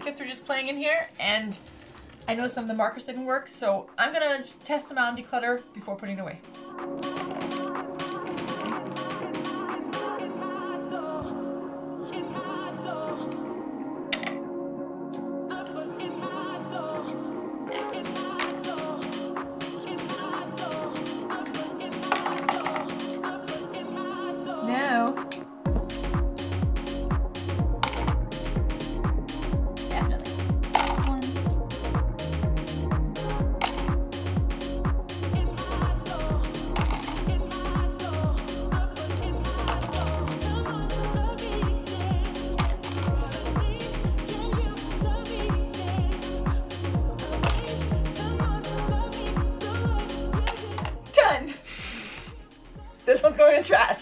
pockets were just playing in here, and I know some of the markers didn't work, so I'm gonna just test them out and declutter before putting it away. Now, definitely one. Done. This one's going in the trash.